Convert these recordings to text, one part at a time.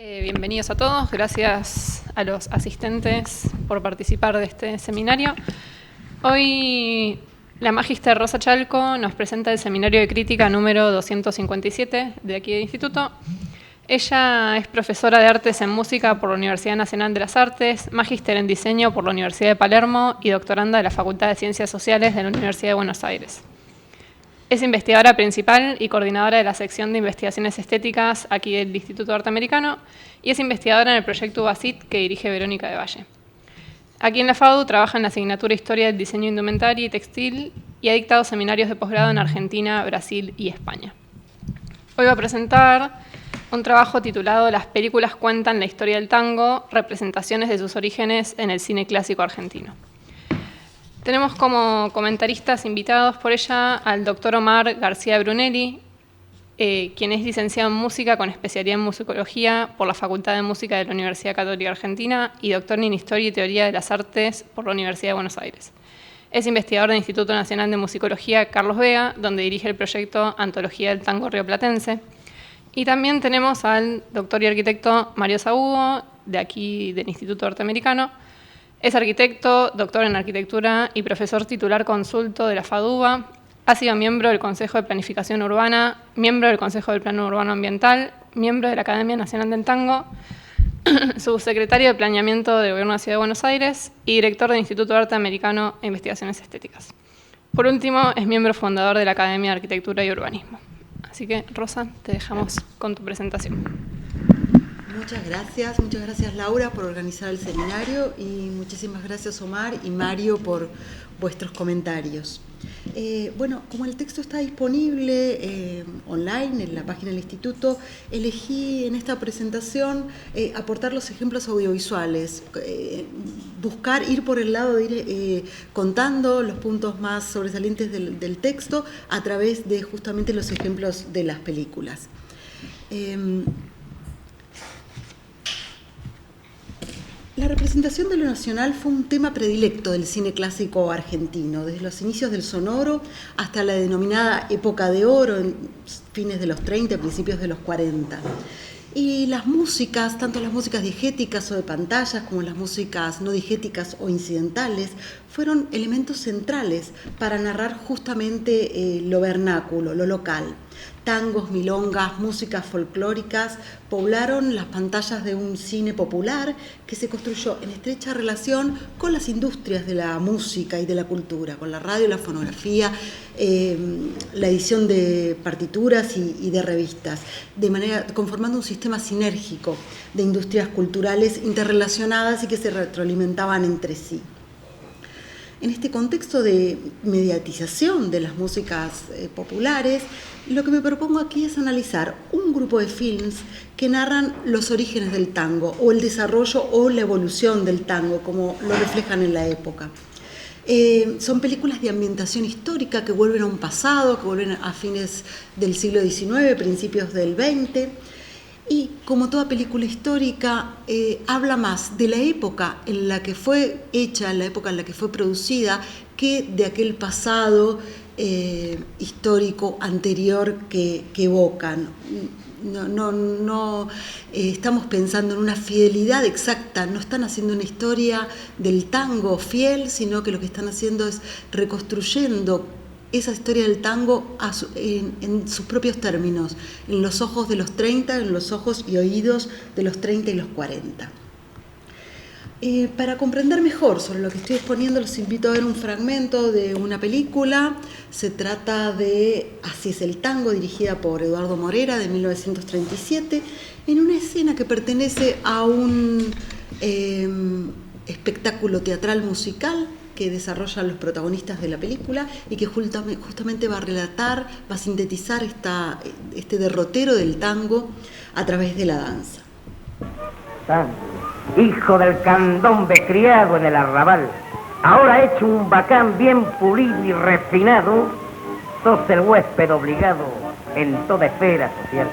Bienvenidos a todos, gracias a los asistentes por participar de este seminario. Hoy la magíster Rosa Chalco nos presenta el seminario de crítica número 257 de aquí del Instituto. Ella es profesora de Artes en Música por la Universidad Nacional de las Artes, magíster en Diseño por la Universidad de Palermo y doctoranda de la Facultad de Ciencias Sociales de la Universidad de Buenos Aires. Es investigadora principal y coordinadora de la sección de investigaciones estéticas aquí del Instituto Norteamericano y es investigadora en el proyecto UBACIT que dirige Verónica de Valle. Aquí en la FADU trabaja en la asignatura Historia del Diseño Indumentario y Textil y ha dictado seminarios de posgrado en Argentina, Brasil y España. Hoy va a presentar un trabajo titulado Las películas cuentan la historia del tango, representaciones de sus orígenes en el cine clásico argentino. Tenemos como comentaristas invitados por ella al doctor Omar García Brunelli, quien es licenciado en música con especialidad en musicología por la Facultad de Música de la Universidad Católica Argentina y doctor en Historia y Teoría de las Artes por la Universidad de Buenos Aires. Es investigador del Instituto Nacional de Musicología Carlos Vega, donde dirige el proyecto Antología del Tango Rioplatense. Y también tenemos al doctor y arquitecto Mario Sahugo, de aquí del Instituto Norteamericano. Es arquitecto, doctor en arquitectura y profesor titular consulto de la FADUBA. Ha sido miembro del Consejo de Planificación Urbana, miembro del Consejo del Plano Urbano Ambiental, miembro de la Academia Nacional del Tango, subsecretario de Planeamiento del Gobierno de la Ciudad de Buenos Aires y director del Instituto Norteamericano de Investigaciones Estéticas. Por último, es miembro fundador de la Academia de Arquitectura y Urbanismo. Así que, Rosa, te dejamos con tu presentación. Muchas gracias Laura por organizar el seminario y muchísimas gracias Omar y Mario por vuestros comentarios. Bueno, como el texto está disponible online en la página del Instituto, elegí en esta presentación aportar los ejemplos audiovisuales, buscar ir por el lado de ir contando los puntos más sobresalientes del texto a través de justamente los ejemplos de las películas. La representación de lo nacional fue un tema predilecto del cine clásico argentino, desde los inicios del sonoro hasta la denominada época de oro, en fines de los 30, principios de los 40. Y las músicas, tanto las músicas diegéticas o de pantallas como las músicas no diegéticas o incidentales, fueron elementos centrales para narrar justamente lo vernáculo, lo local. Tangos, milongas, músicas folclóricas poblaron las pantallas de un cine popular que se construyó en estrecha relación con las industrias de la música y de la cultura, con la radio, la fonografía, la edición de partituras y de revistas, conformando un sistema sinérgico de industrias culturales interrelacionadas y que se retroalimentaban entre sí. En este contexto de mediatización de las músicas populares, lo que me propongo aquí es analizar un grupo de films que narran los orígenes del tango, o el desarrollo o la evolución del tango, como lo reflejan en la época. Son películas de ambientación histórica que vuelven a un pasado, que vuelven a fines del siglo XIX, principios del XX, y como toda película histórica, habla más de la época en la que fue hecha, la época en la que fue producida, que de aquel pasado histórico anterior que evocan. No estamos pensando en una fidelidad exacta, no están haciendo una historia del tango fiel, sino que lo que están haciendo es reconstruyendo esa historia del tango en sus propios términos, en los ojos de los 30, en los ojos y oídos de los 30 y los 40. Para comprender mejor sobre lo que estoy exponiendo, los invito a ver un fragmento de una película. Se trata de Así es el tango, dirigida por Eduardo Morera, de 1937, en una escena que pertenece a un espectáculo teatral musical que desarrollan los protagonistas de la película y que justamente va a relatar, va a sintetizar este derrotero del tango a través de la danza. Hijo del candombe criado en el arrabal, ahora hecho un bacán bien pulido y refinado, sos el huésped obligado en toda esfera social.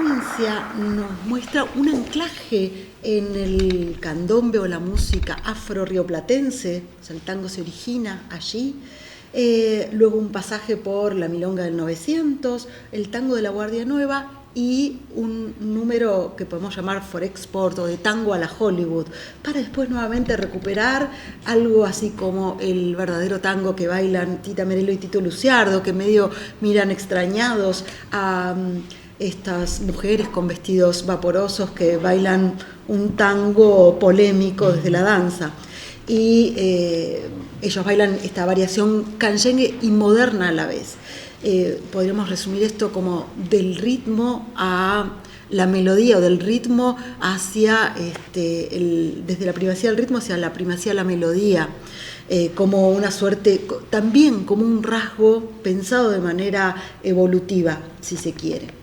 secuencia nos muestra un anclaje en el candombe o la música afro-rioplatense, o sea, el tango se origina allí. Luego un pasaje por la milonga del 900, el tango de la Guardia Nueva y un número que podemos llamar for export o de tango a la Hollywood, para después nuevamente recuperar algo así como el verdadero tango que bailan Tita Merelo y Tito Luciardo, que medio miran extrañados a estas mujeres con vestidos vaporosos que bailan un tango polémico desde la danza. Y ellos bailan esta variación canyengue y moderna a la vez. Podríamos resumir esto como del ritmo a la melodía, o del ritmo hacia, desde la primacía del ritmo hacia la primacía de la melodía, como una suerte, también como un rasgo pensado de manera evolutiva, si se quiere.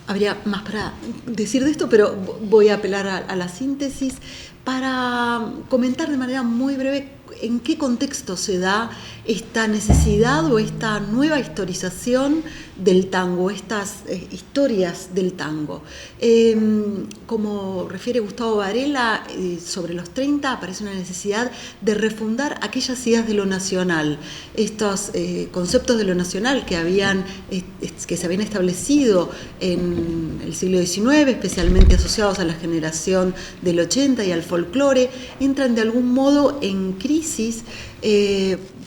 Habría más para decir de esto, pero voy a apelar a la síntesis para comentar de manera muy breve en qué contexto se da esta necesidad o esta nueva historización del tango, estas historias del tango. Como refiere Gustavo Varela, sobre los 30 aparece una necesidad de refundar aquellas ideas de lo nacional, estos conceptos de lo nacional que se habían establecido en el siglo XIX, especialmente asociados a la generación del 80 y al folclore, entran de algún modo en crisis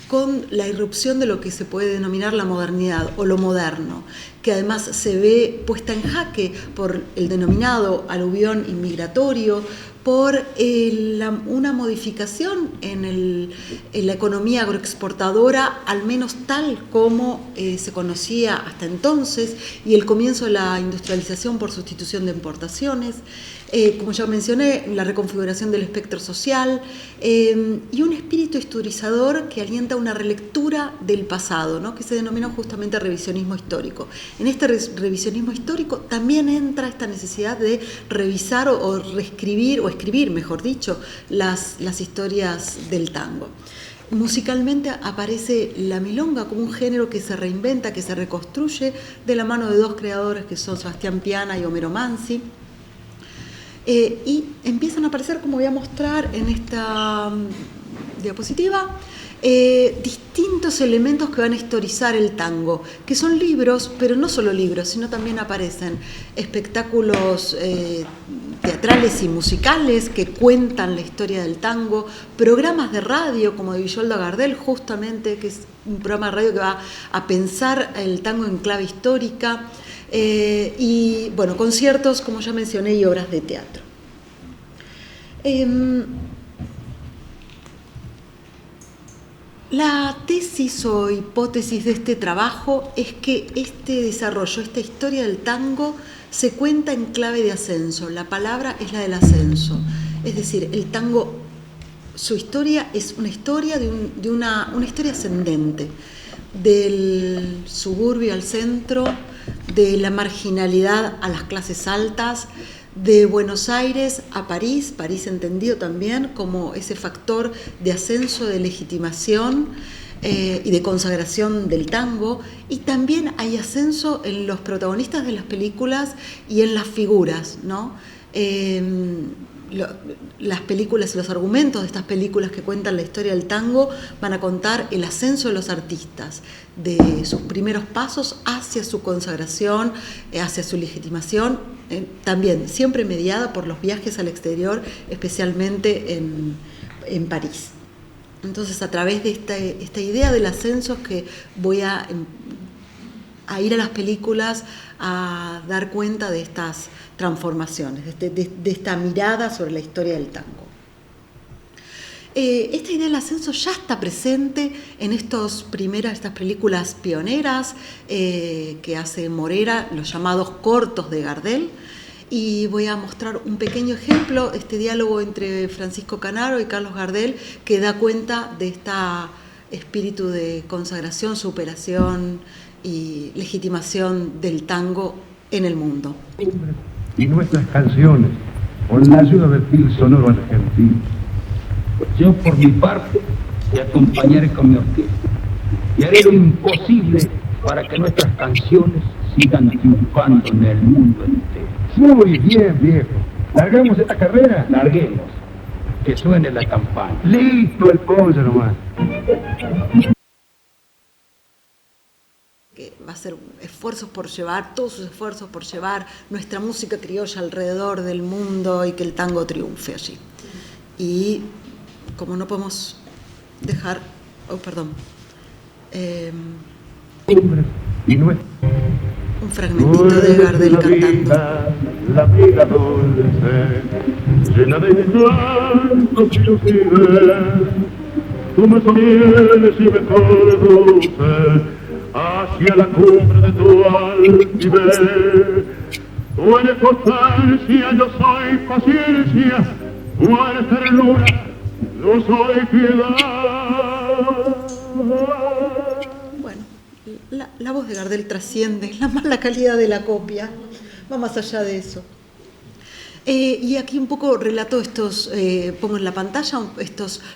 con la irrupción de lo que se puede denominar la modernidad o lo moderno, que además se ve puesta en jaque por el denominado aluvión inmigratorio, por una modificación en la economía agroexportadora, al menos tal como se conocía hasta entonces, y el comienzo de la industrialización por sustitución de importaciones, como ya mencioné, la reconfiguración del espectro social, y un espíritu historizador que alienta una relectura del pasado, ¿no?, que se denomina justamente revisionismo histórico. En este revisionismo histórico también entra esta necesidad de revisar o reescribir, o escribir, mejor dicho, las historias del tango. Musicalmente aparece la milonga como un género que se reinventa, que se reconstruye de la mano de dos creadores que son Sebastián Piana y Homero Mansi. Y empiezan a aparecer, como voy a mostrar en esta diapositiva, distintos elementos que van a historizar el tango, que son libros, pero no solo libros, sino también aparecen espectáculos teatrales y musicales que cuentan la historia del tango, programas de radio como de Villoldo Gardel, justamente, que es un programa de radio que va a pensar el tango en clave histórica, y bueno, conciertos, como ya mencioné, y obras de teatro. La tesis o hipótesis de este trabajo es que este desarrollo, esta historia del tango, se cuenta en clave de ascenso. La palabra es la del ascenso. Es decir, el tango, su historia es una historia de una historia ascendente, del suburbio al centro, de la marginalidad a las clases altas, de Buenos Aires a París, París entendido también como ese factor de ascenso, de legitimación y de consagración del tango, y también hay ascenso en los protagonistas de las películas y en las figuras, ¿no? Las películas y los argumentos de estas películas que cuentan la historia del tango van a contar el ascenso de los artistas, de sus primeros pasos hacia su consagración, hacia su legitimación, también siempre mediada por los viajes al exterior, especialmente en París. Entonces, a través de esta idea del ascenso, que voy a ir a las películas a dar cuenta de estas transformaciones, de esta mirada sobre la historia del tango. Esta idea del ascenso ya está presente en estas películas pioneras que hace Morera, los llamados cortos de Gardel, y voy a mostrar un pequeño ejemplo, este diálogo entre Francisco Canaro y Carlos Gardel, que da cuenta de este espíritu de consagración, superación y legitimación del tango en el mundo. Y nuestras canciones, con la ayuda del fil sonoro argentino. Yo, por mi parte, te acompañaré con mi orquesta y haré lo imposible para que nuestras canciones sigan triunfando en el mundo entero. Muy bien, viejo. ¿Largamos esta carrera? Larguemos. Que suene la campana. Listo el pollo nomás. Que va a ser esfuerzos por llevar, todos sus esfuerzos por llevar nuestra música criolla alrededor del mundo y que el tango triunfe allí. Y como no podemos dejar, un fragmentito de Gardel cantando. La vida dulce, llena de encantos y lucidez, tú me sostienes y me conduces hacia la cumbre de tu altivez. Tú eres constancia, yo soy paciencia, tú eres ternura, yo soy piedad. Bueno, la voz de Gardel trasciende la mala calidad de la copia, va más allá de eso. Y aquí un poco relato estos, pongo en la pantalla,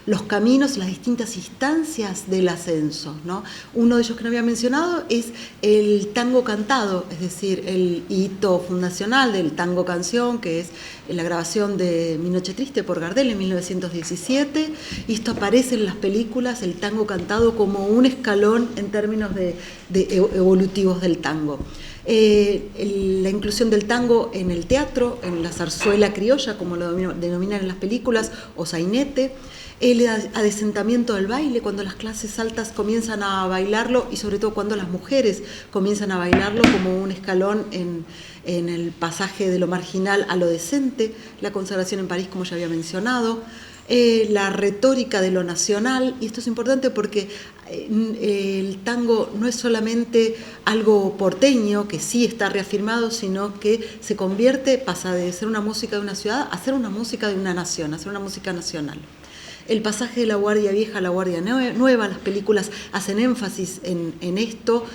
los caminos, las distintas instancias del ascenso, ¿no? Uno de ellos que no había mencionado es el tango cantado, es decir, el hito fundacional del tango canción, que es la grabación de Mi Noche Triste por Gardel en 1917, y esto aparece en las películas, el tango cantado como un escalón en términos evolutivos del tango. La inclusión del tango en el teatro, en la zarzuela criolla, como lo denominan en las películas, o sainete, el adesentamiento del baile, cuando las clases altas comienzan a bailarlo y sobre todo cuando las mujeres comienzan a bailarlo como un escalón en el pasaje de lo marginal a lo decente, la consagración en París, como ya había mencionado, la retórica de lo nacional, y esto es importante porque el tango no es solamente algo porteño que sí está reafirmado, sino que se convierte, pasa de ser una música de una ciudad a ser una música de una nación, a ser una música nacional. El pasaje de la Guardia Vieja a la Guardia Nueva, las películas hacen énfasis en esto,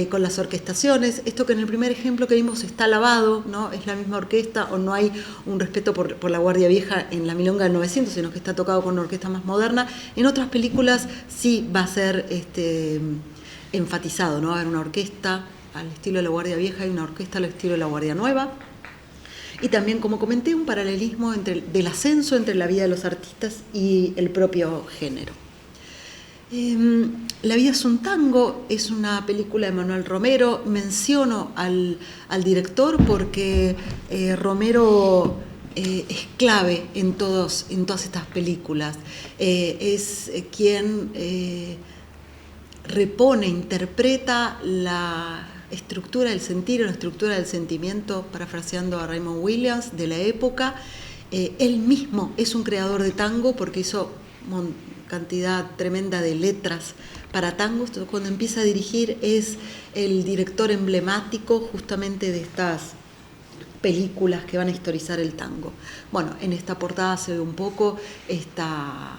con las orquestaciones. Esto que en el primer ejemplo que vimos está lavado, ¿no? Es la misma orquesta, o no hay un respeto por la Guardia Vieja en la milonga del 900, sino que está tocado con una orquesta más moderna. En otras películas sí va a ser enfatizado, ¿no? Va a haber una orquesta al estilo de la Guardia Vieja y una orquesta al estilo de la Guardia Nueva. Y también, como comenté, un paralelismo del ascenso entre la vida de los artistas y el propio género. La vida es un tango es una película de Manuel Romero. Menciono al director porque Romero es clave en todas estas películas. Es quien repone, interpreta la estructura del sentir, la estructura del sentimiento, parafraseando a Raymond Williams, de la época. Él mismo es un creador de tango porque hizo cantidad tremenda de letras para tangos. Entonces, cuando empieza a dirigir es el director emblemático justamente de estas películas que van a historizar el tango. Bueno, en esta portada se ve un poco esta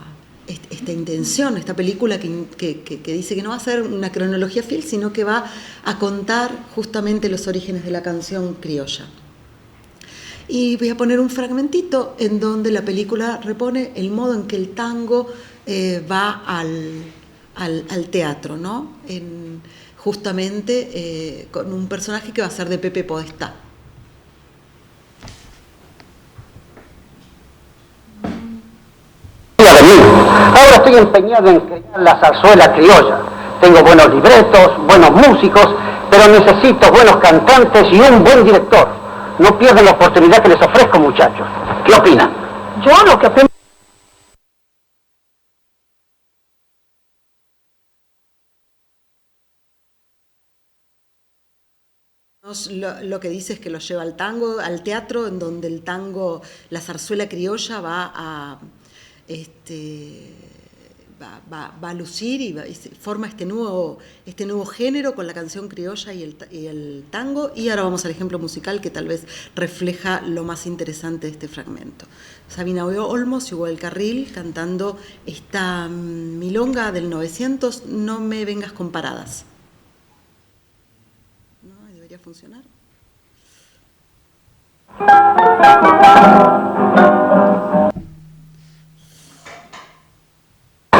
intención, esta película que dice que no va a ser una cronología fiel, sino que va a contar justamente los orígenes de la canción criolla. Y voy a poner un fragmentito en donde la película repone el modo en que el tango va al teatro, ¿no? Justamente con un personaje que va a ser de Pepe Podestá. Ahora estoy empeñado en crear la zarzuela criolla. Tengo buenos libretos, buenos músicos, pero necesito buenos cantantes y un buen director. No pierdan la oportunidad que les ofrezco, muchachos. ¿Qué opinan? Yo lo que opino... Lo que dice es que lo lleva al tango, al teatro, en donde el tango, la zarzuela criolla va a lucir y forma este nuevo género con la canción criolla y el tango. Y ahora vamos al ejemplo musical que tal vez refleja lo más interesante de este fragmento. Sabina Olmos y Hugo del Carril cantando esta milonga del 900, No me vengas con paradas. ¿No? ¿Debería funcionar?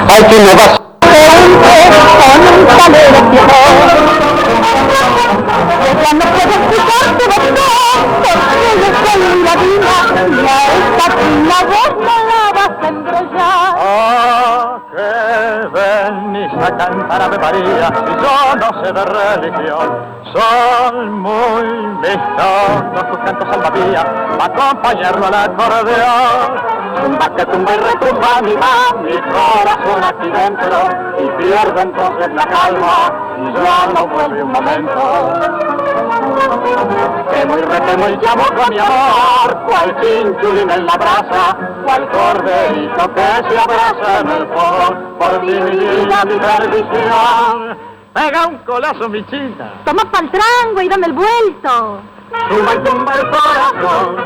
Hay quien me va con un talento, pasaría si yo no sé de religión? Son muy vistosos sus cantos salvavidas, acompañarlo al acordeón. Tumba que tumba y retumba mi corazón aquí dentro, y pierdo entonces la calma, y ya no vuelve un momento. Temo y retemo y llamo con mi amor, cual chinchulín en la brasa, cual corderito que se abraza en el fuego, por ti mi vida, mi perdición. Pega un colazo, mi china. Toma pa'l trango y dame el vuelto. Tumba y tumba el corazón.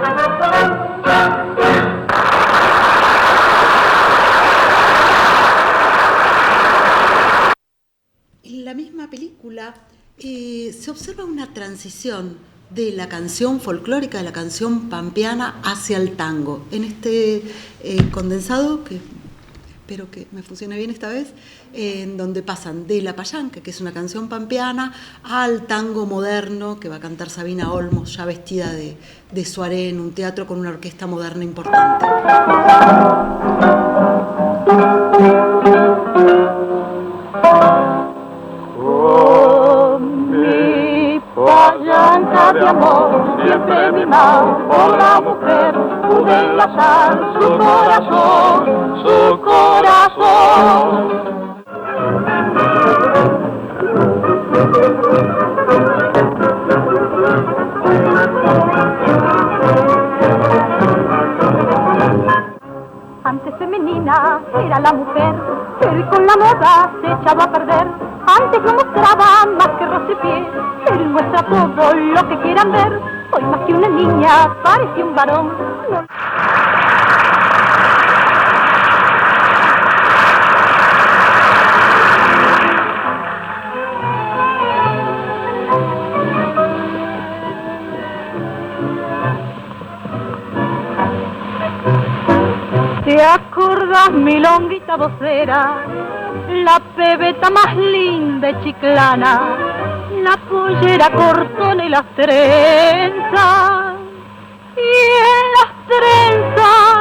En la misma película se observa una transición de la canción folclórica, de la canción pampeana, hacia el tango. En este condensado, que espero que me funcione bien esta vez, en donde pasan de La Payanca, que es una canción pampeana, al tango moderno, que va a cantar Sabina Olmos, ya vestida de soirée en un teatro con una orquesta moderna importante. Payanca de amor, siempre mimado por la mujer, pude enlazar su corazón, su corazón. Antes femenina era la mujer, pero con la moda se echaba a perder. Antes no mostraba más que rocepié, él muestra todo lo que quieran ver. Hoy más que una niña parece un varón. ¿Te acordás, milonguita vocera? La pebeta más linda y chiclana, la pollera cortona y las trenzas, y en las trenzas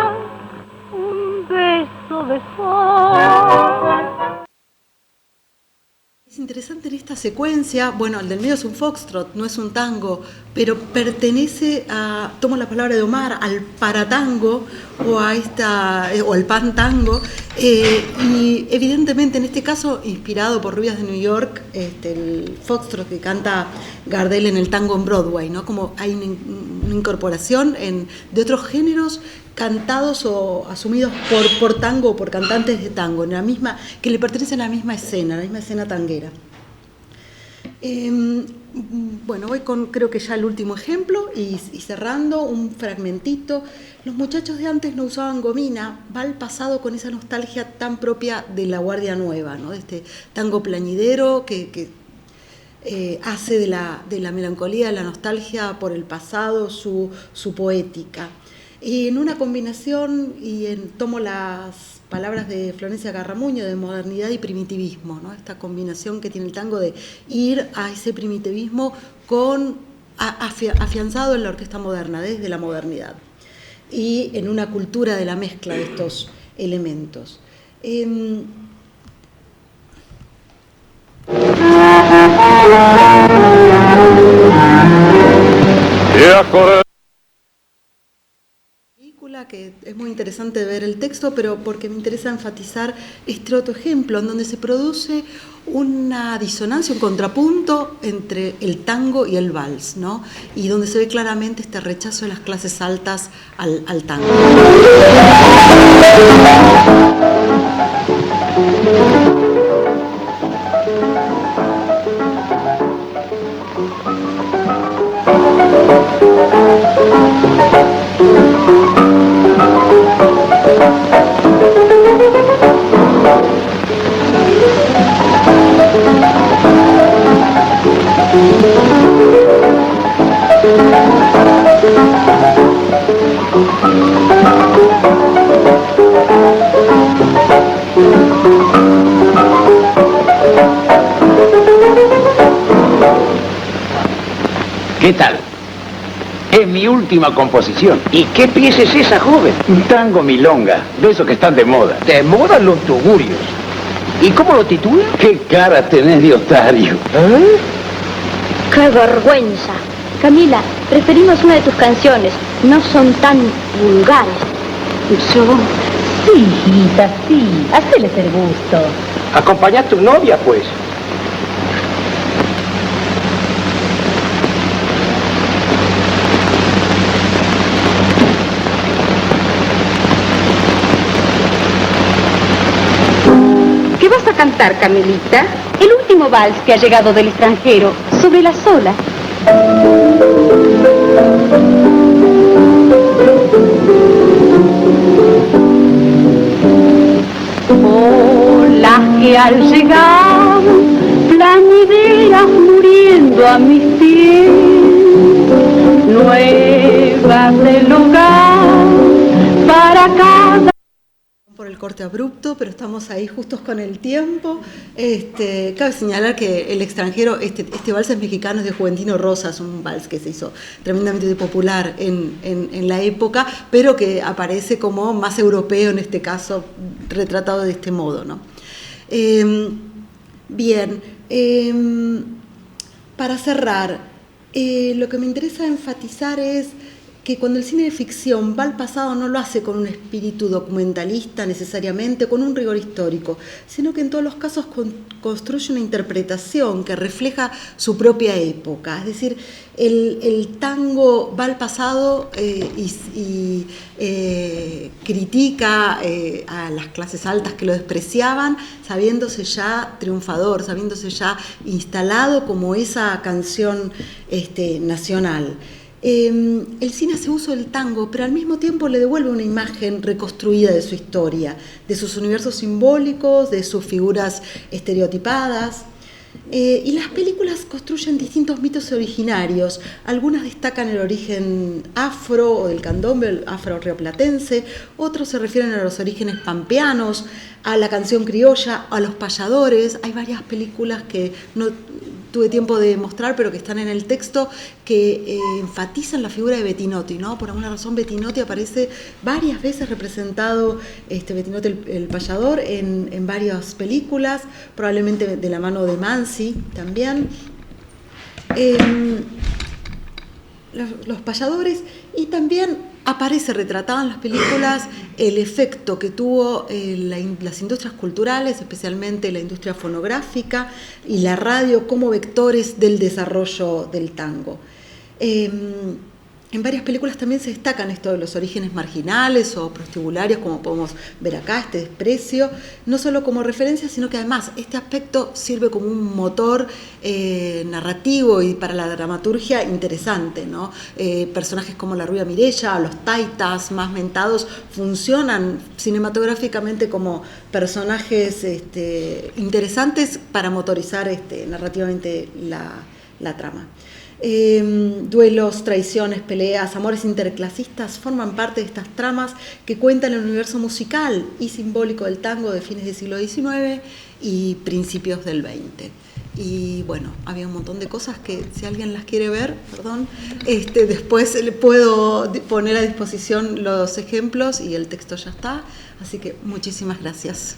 un beso de sol. Es interesante en esta secuencia, bueno, el del medio es un foxtrot, no es un tango, pero pertenece a, tomo la palabra de Omar, al paratango o al pantango, y evidentemente en este caso inspirado por Rubias de New York, el foxtrot que canta Gardel en el tango en Broadway, ¿no? Como hay una incorporación de otros géneros cantados o asumidos por tango o por cantantes de tango, en la misma, que le pertenecen a la misma escena tanguera. Bueno, voy con creo que ya el último ejemplo y cerrando un fragmentito. Los muchachos de antes no usaban gomina, va al pasado con esa nostalgia tan propia de la Guardia Nueva, ¿no? De este tango plañidero que hace de la melancolía, de la nostalgia por el pasado su poética. Y en una combinación, tomo las palabras de Florencia Garramuño, de modernidad y primitivismo, ¿no? Esta combinación que tiene el tango de ir a ese primitivismo afianzado en la orquesta moderna, desde la modernidad, y en una cultura de la mezcla de estos elementos. Que es muy interesante ver el texto, pero porque me interesa enfatizar este otro ejemplo en donde se produce una disonancia, un contrapunto entre el tango y el vals, ¿no? Y donde se ve claramente este rechazo de las clases altas al tango. ¿Qué tal? Es mi última composición. ¿Y qué pieza es esa, joven? Un tango milonga, de esos que están de moda. De moda los tugurios. ¿Y cómo lo titula? ¿Qué cara tenés de otario? ¡Qué vergüenza! Camila, preferimos una de tus canciones. No son tan vulgares. Yo... Sí, hijita, sí. Haceles el gusto. Acompañá a tu novia, pues. ¿Qué vas a cantar, Camilita? El último vals que ha llegado del extranjero, sobre las olas. Olas que al llegar, plañideras muriendo a mis pies, nuevas del lugar para cada... Por el corte abrupto, pero estamos ahí justos con el tiempo. Cabe señalar que El extranjero, este vals es mexicano, es de Juventino Rosas, un vals que se hizo tremendamente popular en la época, pero que aparece como más europeo en este caso, retratado de este modo, ¿no? Bien, para cerrar, lo que me interesa enfatizar es que cuando el cine de ficción va al pasado no lo hace con un espíritu documentalista necesariamente, con un rigor histórico, sino que en todos los casos construye una interpretación que refleja su propia época. Es decir, el tango va al pasado y critica a las clases altas que lo despreciaban, sabiéndose ya triunfador, sabiéndose ya instalado como esa canción nacional. El cine hace uso del tango, pero al mismo tiempo le devuelve una imagen reconstruida de su historia, de sus universos simbólicos, de sus figuras estereotipadas. Y las películas construyen distintos mitos originarios. Algunas destacan el origen afro o del candombe, el afro-rioplatense, otros se refieren a los orígenes pampeanos, a la canción criolla, a los payadores. Hay varias películas que no tuve tiempo de mostrar, pero que están en el texto, que enfatizan la figura de Bettinotti, ¿no? Por alguna razón Bettinotti aparece varias veces representado, Bettinotti el payador, en varias películas, probablemente de la mano de Mansi también. Los payadores, y también aparece retratado en las películas el efecto que tuvo las industrias culturales, especialmente la industria fonográfica y la radio, como vectores del desarrollo del tango. En varias películas también se destacan esto de los orígenes marginales o prostibularios, como podemos ver acá, este desprecio, no solo como referencia, sino que además este aspecto sirve como un motor narrativo y para la dramaturgia interesante, ¿no? Personajes como la rubia Mireya, los taitas más mentados, funcionan cinematográficamente como personajes interesantes para motorizar narrativamente la trama. Duelos, traiciones, peleas, amores interclasistas forman parte de estas tramas que cuentan el universo musical y simbólico del tango de fines del siglo XIX y principios del XX. Y bueno, había un montón de cosas que si alguien las quiere ver, después le puedo poner a disposición los ejemplos y el texto ya está. Así que muchísimas gracias.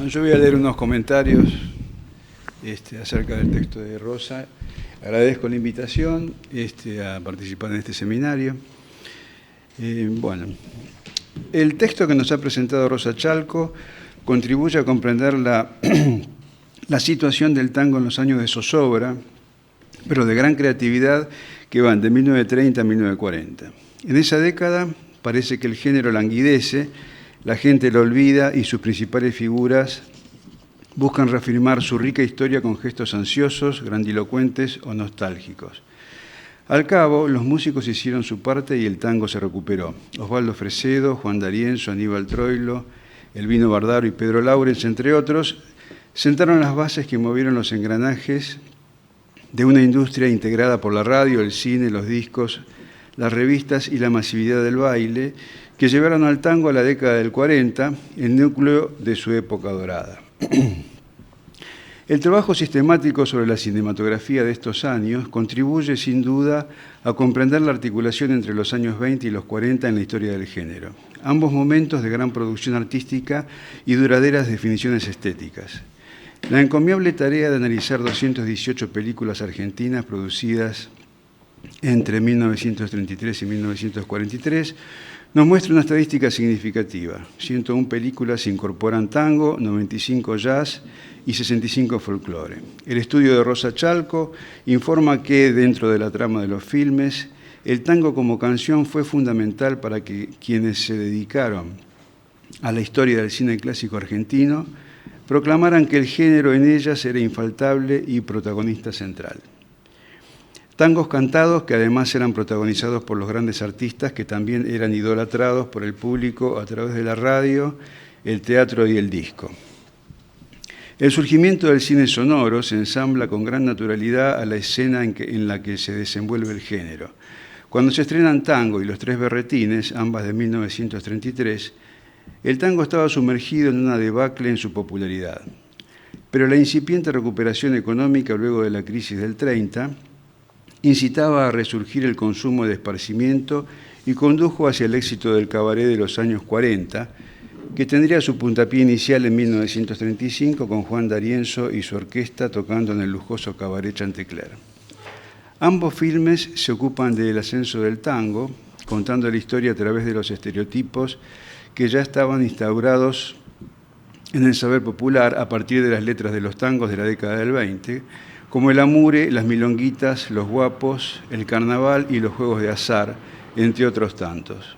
Yo voy a leer unos comentarios acerca del texto de Rosa. Agradezco la invitación a participar en este seminario. Bueno, el texto que nos ha presentado Rosa Chalco contribuye a comprender la situación del tango en los años de zozobra, pero de gran creatividad, que van de 1930 a 1940. En esa década parece que el género languidece, la gente lo olvida y sus principales figuras buscan reafirmar su rica historia con gestos ansiosos, grandilocuentes o nostálgicos. Al cabo, los músicos hicieron su parte y el tango se recuperó. Osvaldo Fresedo, Juan D'Arienzo, Aníbal Troilo, Elvino Bardaro y Pedro Laurens, entre otros, sentaron las bases que movieron los engranajes de una industria integrada por la radio, el cine, los discos, las revistas y la masividad del baile, que llevaron al tango a la década del 40, el núcleo de su época dorada. El trabajo sistemático sobre la cinematografía de estos años contribuye sin duda a comprender la articulación entre los años 20 y los 40 en la historia del género, ambos momentos de gran producción artística y duraderas definiciones estéticas. La encomiable tarea de analizar 218 películas argentinas producidas entre 1933 y 1943 nos muestra una estadística significativa. 101 películas incorporan tango, 95 jazz y 65 folclore. El estudio de Rosa Chalco informa que, dentro de la trama de los filmes, el tango como canción fue fundamental para que quienes se dedicaron a la historia del cine clásico argentino proclamaran que el género en ellas era infaltable y protagonista central. Tangos cantados que además eran protagonizados por los grandes artistas que también eran idolatrados por el público a través de la radio, el teatro y el disco. El surgimiento del cine sonoro se ensambla con gran naturalidad a la escena en la que se desenvuelve el género. Cuando se estrenan Tango y Los Tres Berretines, ambas de 1933, el tango estaba sumergido en una debacle en su popularidad. Pero la incipiente recuperación económica luego de la crisis del 30 incitaba a resurgir el consumo de esparcimiento y condujo hacia el éxito del cabaret de los años 40, que tendría su puntapié inicial en 1935 con Juan D'Arienzo y su orquesta tocando en el lujoso cabaret Chantecler. Ambos filmes se ocupan del ascenso del tango, contando la historia a través de los estereotipos que ya estaban instaurados en el saber popular a partir de las letras de los tangos de la década del 20, como el amure, las milonguitas, los guapos, el carnaval y los juegos de azar, entre otros tantos.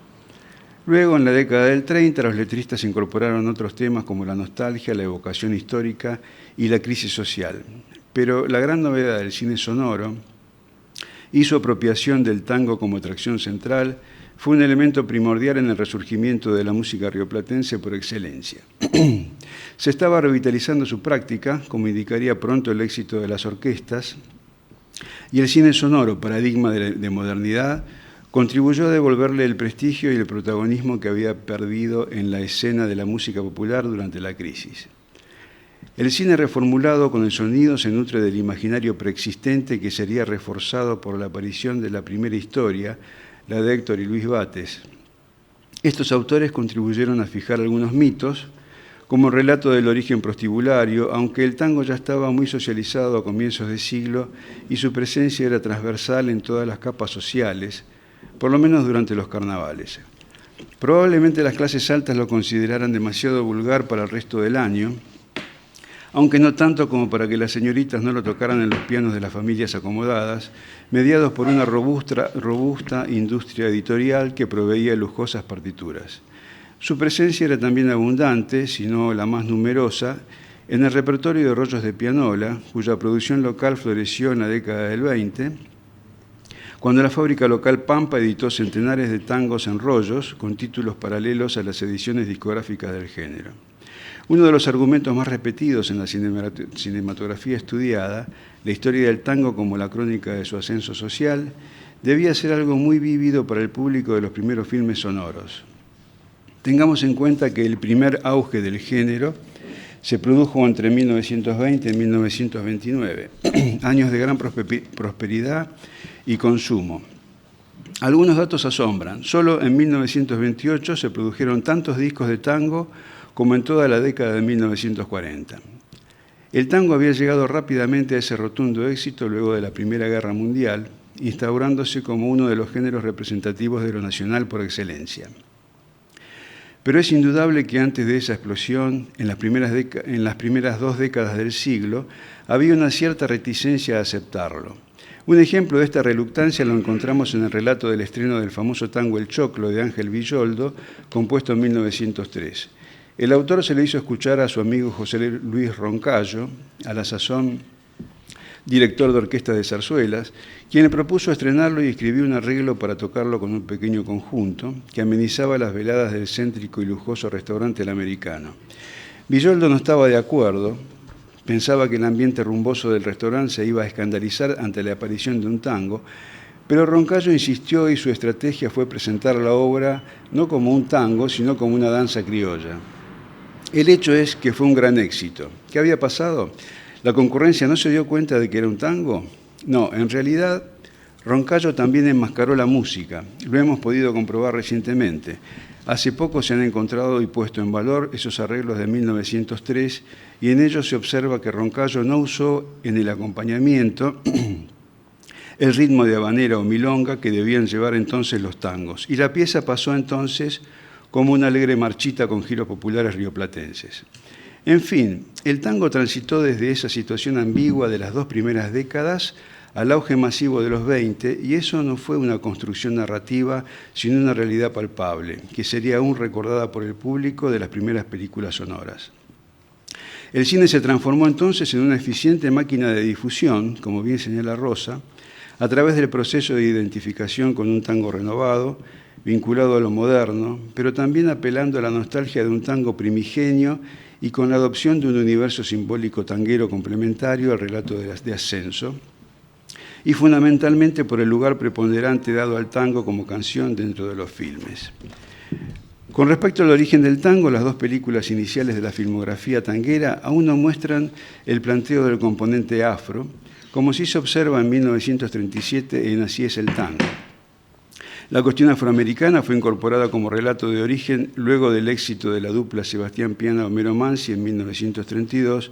Luego, en la década del 30, los letristas incorporaron otros temas como la nostalgia, la evocación histórica y la crisis social. Pero la gran novedad del cine sonoro y su apropiación del tango como atracción central fue un elemento primordial en el resurgimiento de la música rioplatense por excelencia. Se estaba revitalizando su práctica, como indicaría pronto el éxito de las orquestas, y el cine sonoro, paradigma de modernidad, contribuyó a devolverle el prestigio y el protagonismo que había perdido en la escena de la música popular durante la crisis. El cine reformulado con el sonido se nutre del imaginario preexistente que sería reforzado por la aparición de la primera historia, la de Héctor y Luis Bates. Estos autores contribuyeron a fijar algunos mitos, como el relato del origen prostibulario, aunque el tango ya estaba muy socializado a comienzos de siglo y su presencia era transversal en todas las capas sociales, por lo menos durante los carnavales. Probablemente las clases altas lo consideraran demasiado vulgar para el resto del año, aunque no tanto como para que las señoritas no lo tocaran en los pianos de las familias acomodadas, mediados por una robusta industria editorial que proveía lujosas partituras. Su presencia era también abundante, si no la más numerosa, en el repertorio de rollos de pianola, cuya producción local floreció en la década del 20, cuando la fábrica local Pampa editó centenares de tangos en rollos con títulos paralelos a las ediciones discográficas del género. Uno de los argumentos más repetidos en la cinematografía estudiada, la historia del tango como la crónica de su ascenso social, debía ser algo muy vívido para el público de los primeros filmes sonoros. Tengamos en cuenta que el primer auge del género se produjo entre 1920 y 1929, años de gran prosperidad y consumo. Algunos datos asombran. Solo en 1928 se produjeron tantos discos de tango como en toda la década de 1940. El tango había llegado rápidamente a ese rotundo éxito luego de la Primera Guerra Mundial, instaurándose como uno de los géneros representativos de lo nacional por excelencia. Pero es indudable que antes de esa explosión, en las primeras 2 décadas del siglo, había una cierta reticencia a aceptarlo. Un ejemplo de esta reluctancia lo encontramos en el relato del estreno del famoso tango El Choclo de Ángel Villoldo, compuesto en 1903. El autor se le hizo escuchar a su amigo José Luis Roncayo, a la sazón director de orquesta de zarzuelas, quien le propuso estrenarlo y escribió un arreglo para tocarlo con un pequeño conjunto que amenizaba las veladas del céntrico y lujoso restaurante El Americano. Villoldo no estaba de acuerdo, pensaba que el ambiente rumboso del restaurante se iba a escandalizar ante la aparición de un tango, pero Roncayo insistió y su estrategia fue presentar la obra no como un tango, sino como una danza criolla. El hecho es que fue un gran éxito. ¿Qué había pasado? ¿La concurrencia no se dio cuenta de que era un tango? No, en realidad Roncayo también enmascaró la música. Lo hemos podido comprobar recientemente. Hace poco se han encontrado y puesto en valor esos arreglos de 1903 y en ellos se observa que Roncayo no usó en el acompañamiento el ritmo de habanera o milonga que debían llevar entonces los tangos. Y la pieza pasó entonces como una alegre marchita con giros populares rioplatenses. En fin, el tango transitó desde esa situación ambigua de las 2 primeras décadas al auge masivo de los 20, y eso no fue una construcción narrativa, sino una realidad palpable, que sería aún recordada por el público de las primeras películas sonoras. El cine se transformó entonces en una eficiente máquina de difusión, como bien señala Rosa, a través del proceso de identificación con un tango renovado, vinculado a lo moderno, pero también apelando a la nostalgia de un tango primigenio y con la adopción de un universo simbólico tanguero complementario al relato de ascenso, y fundamentalmente por el lugar preponderante dado al tango como canción dentro de los filmes. Con respecto al origen del tango, las 2 películas iniciales de la filmografía tanguera aún no muestran el planteo del componente afro, como sí se observa en 1937 en Así es el tango. La cuestión afroamericana fue incorporada como relato de origen luego del éxito de la dupla Sebastián Piana-Homero Mansi en 1932,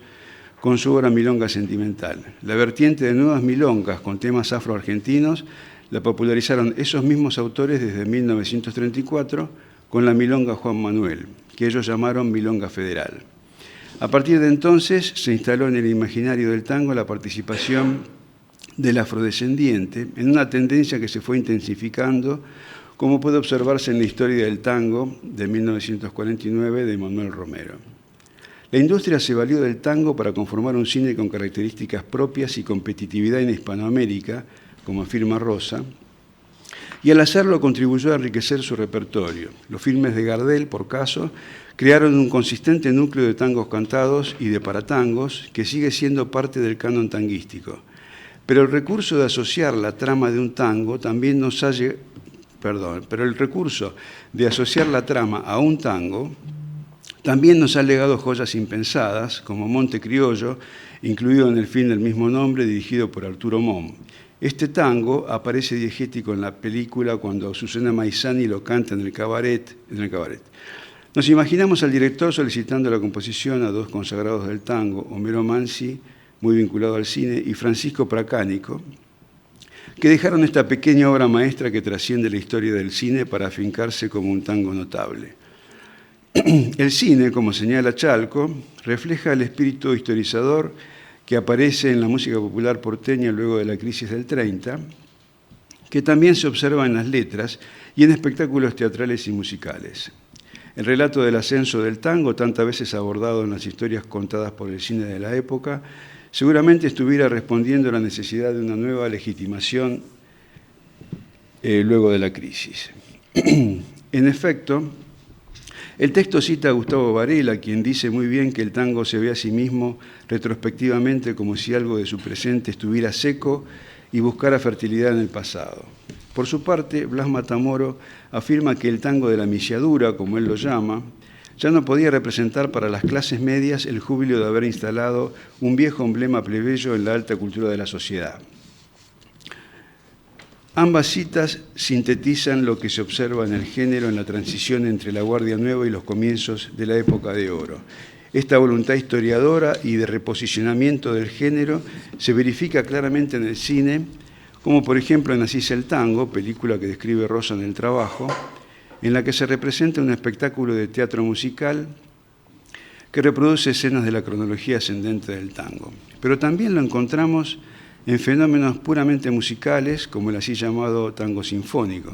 con su obra Milonga Sentimental. La vertiente de nuevas milongas con temas afroargentinos la popularizaron esos mismos autores desde 1934 con la milonga Juan Manuel, que ellos llamaron Milonga Federal. A partir de entonces se instaló en el imaginario del tango la participación del afrodescendiente en una tendencia que se fue intensificando, como puede observarse en la historia del tango de 1949 de Manuel Romero. La industria se valió del tango para conformar un cine con características propias y competitividad en Hispanoamérica, como afirma Rosa, y al hacerlo contribuyó a enriquecer su repertorio. Los filmes de Gardel, por caso, crearon un consistente núcleo de tangos cantados y de paratangos que sigue siendo parte del canon tanguístico. Pero el recurso de asociar la trama de un tango también nos ha también nos ha legado joyas impensadas, como Monte Criollo, incluido en el film del mismo nombre, dirigido por Arturo Mom. Este tango aparece diegético en la película cuando Azucena Maizani lo canta en el cabaret. Nos imaginamos al director solicitando la composición a 2 consagrados del tango, Homero Mansi, muy vinculado al cine, y Francisco Pracánico, que dejaron esta pequeña obra maestra que trasciende la historia del cine para afincarse como un tango notable. El cine, como señala Chalco, refleja el espíritu historizador que aparece en la música popular porteña luego de la crisis del 30, que también se observa en las letras y en espectáculos teatrales y musicales. El relato del ascenso del tango, tantas veces abordado en las historias contadas por el cine de la época, seguramente estuviera respondiendo a la necesidad de una nueva legitimación luego de la crisis. En efecto, el texto cita a Gustavo Varela, quien dice muy bien que el tango se ve a sí mismo retrospectivamente como si algo de su presente estuviera seco y buscara fertilidad en el pasado. Por su parte, Blas Matamoro afirma que el tango de la misiadura, como él lo llama, ya no podía representar para las clases medias el júbilo de haber instalado un viejo emblema plebeyo en la alta cultura de la sociedad. Ambas citas sintetizan lo que se observa en el género en la transición entre la Guardia Nueva y los comienzos de la época de oro. Esta voluntad historiadora y de reposicionamiento del género se verifica claramente en el cine, como por ejemplo en Así es el tango, película que describe Rosa en el trabajo, en la que se representa un espectáculo de teatro musical que reproduce escenas de la cronología ascendente del tango. Pero también lo encontramos en fenómenos puramente musicales, como el así llamado tango sinfónico,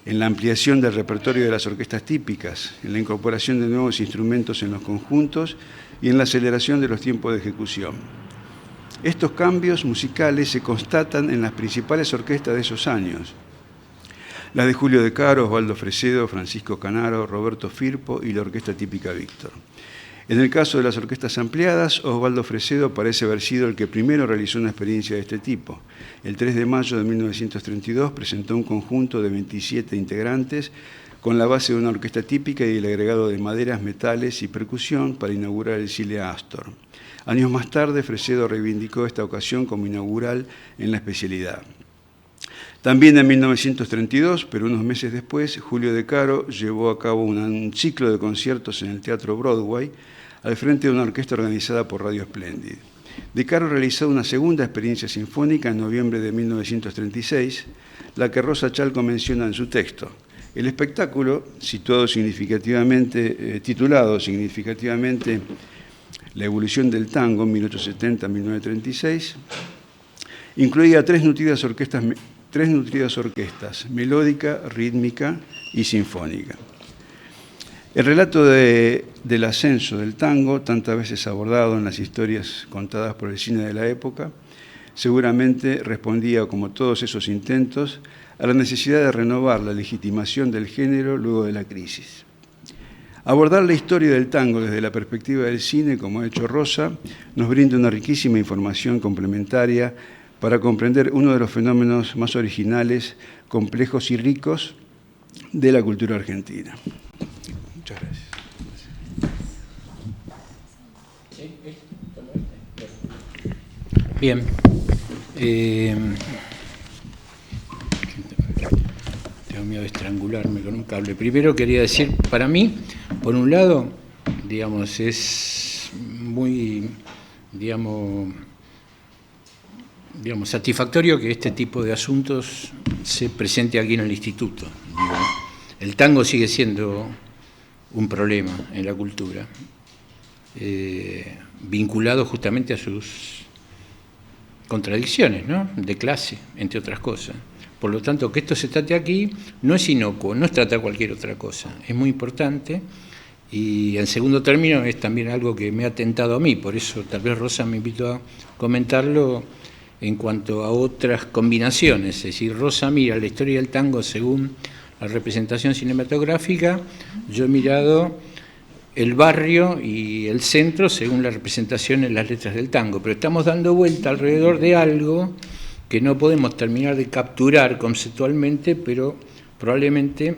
en la ampliación del repertorio de las orquestas típicas, en la incorporación de nuevos instrumentos en los conjuntos y en la aceleración de los tiempos de ejecución. Estos cambios musicales se constatan en las principales orquestas de esos años, las de Julio De Caro, Osvaldo Fresedo, Francisco Canaro, Roberto Firpo y la Orquesta Típica Víctor. En el caso de las orquestas ampliadas, Osvaldo Fresedo parece haber sido el que primero realizó una experiencia de este tipo. El 3 de mayo de 1932 presentó un conjunto de 27 integrantes con la base de una orquesta típica y el agregado de maderas, metales y percusión para inaugurar el Cine Astor. Años más tarde, Fresedo reivindicó esta ocasión como inaugural en la especialidad. También en 1932, pero unos meses después, Julio De Caro llevó a cabo un ciclo de conciertos en el Teatro Broadway al frente de una orquesta organizada por Radio Splendid. De Caro realizó una segunda experiencia sinfónica en noviembre de 1936, la que Rosa Chalco menciona en su texto. El espectáculo, titulado significativamente La evolución del tango, 1870-1936, incluía tres nutridas orquestas, melódica, rítmica y sinfónica. El relato del ascenso del tango, tantas veces abordado en las historias contadas por el cine de la época, seguramente respondía, como todos esos intentos, a la necesidad de renovar la legitimación del género luego de la crisis. Abordar la historia del tango desde la perspectiva del cine, como ha hecho Rosa, nos brinda una riquísima información complementaria para comprender uno de los fenómenos más originales, complejos y ricos de la cultura argentina. Muchas gracias. Bien. Tengo miedo de estrangularme con un cable. Primero quería decir, para mí, por un lado, digamos, es muy, digamos, satisfactorio que este tipo de asuntos se presente aquí en el instituto. El tango sigue siendo un problema en la cultura, vinculado justamente a sus contradicciones, ¿no?, de clase, entre otras cosas. Por lo tanto, que esto se trate aquí no es inocuo, no es tratar cualquier otra cosa, es muy importante. Y en segundo término es también algo que me ha tentado a mí, por eso tal vez Rosa me invitó a comentarlo en cuanto a otras combinaciones. Es decir, Rosa mira la historia del tango según la representación cinematográfica, yo he mirado el barrio y el centro según la representación en las letras del tango, pero estamos dando vuelta alrededor de algo que no podemos terminar de capturar conceptualmente, pero probablemente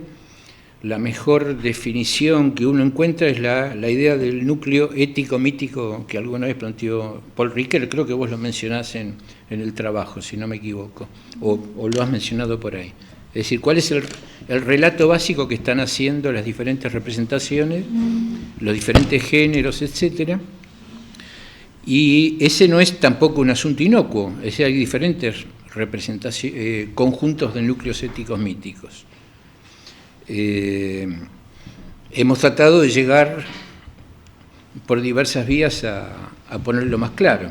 la mejor definición que uno encuentra es la idea del núcleo ético-mítico que alguna vez planteó Paul Ricoeur. Creo que vos lo mencionás en el trabajo, si no me equivoco, o lo has mencionado por ahí. Es decir, ¿cuál es el relato básico que están haciendo las diferentes representaciones, los diferentes géneros, etcétera? Y ese no es tampoco un asunto inocuo, es decir, hay diferentes conjuntos de núcleos éticos míticos. Hemos tratado de llegar por diversas vías a ponerlo más claro.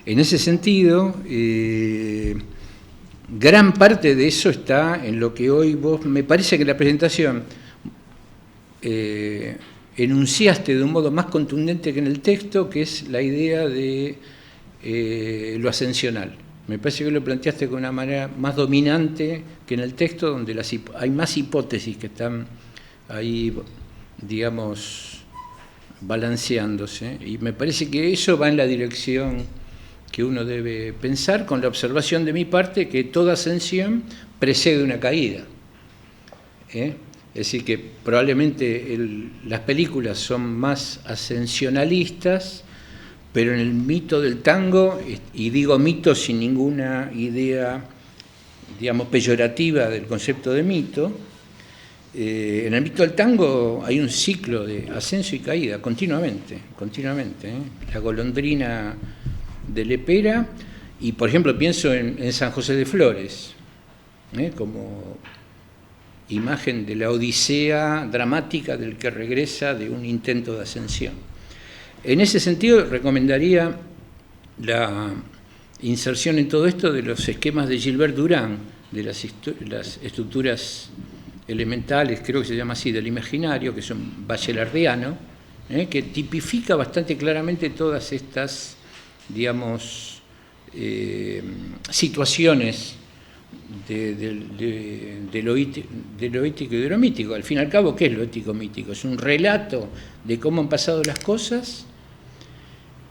En ese sentido, gran parte de eso está en lo que hoy vos, me parece que la presentación enunciaste de un modo más contundente que en el texto, que es la idea de lo ascensional. Me parece que lo planteaste con una manera más dominante que en el texto, donde hay más hipótesis que están ahí, digamos, balanceándose. Y me parece que eso va en la dirección que uno debe pensar, con la observación de mi parte que toda ascensión precede una caída. Es decir, que probablemente las películas son más ascensionalistas, pero en el mito del tango, y digo mito sin ninguna idea, digamos, peyorativa del concepto de mito, en el mito del tango hay un ciclo de ascenso y caída continuamente. La golondrina de Lepera, y por ejemplo pienso en San José de Flores, como imagen de la odisea dramática del que regresa de un intento de ascensión. En ese sentido recomendaría la inserción en todo esto de los esquemas de Gilbert Durán, de las estructuras elementales, creo que se llama así, del imaginario, que son bachelardiano, que tipifica bastante claramente todas estas, digamos, situaciones de lo ético y de lo mítico. Al fin y al cabo, ¿qué es lo ético-mítico? Es un relato de cómo han pasado las cosas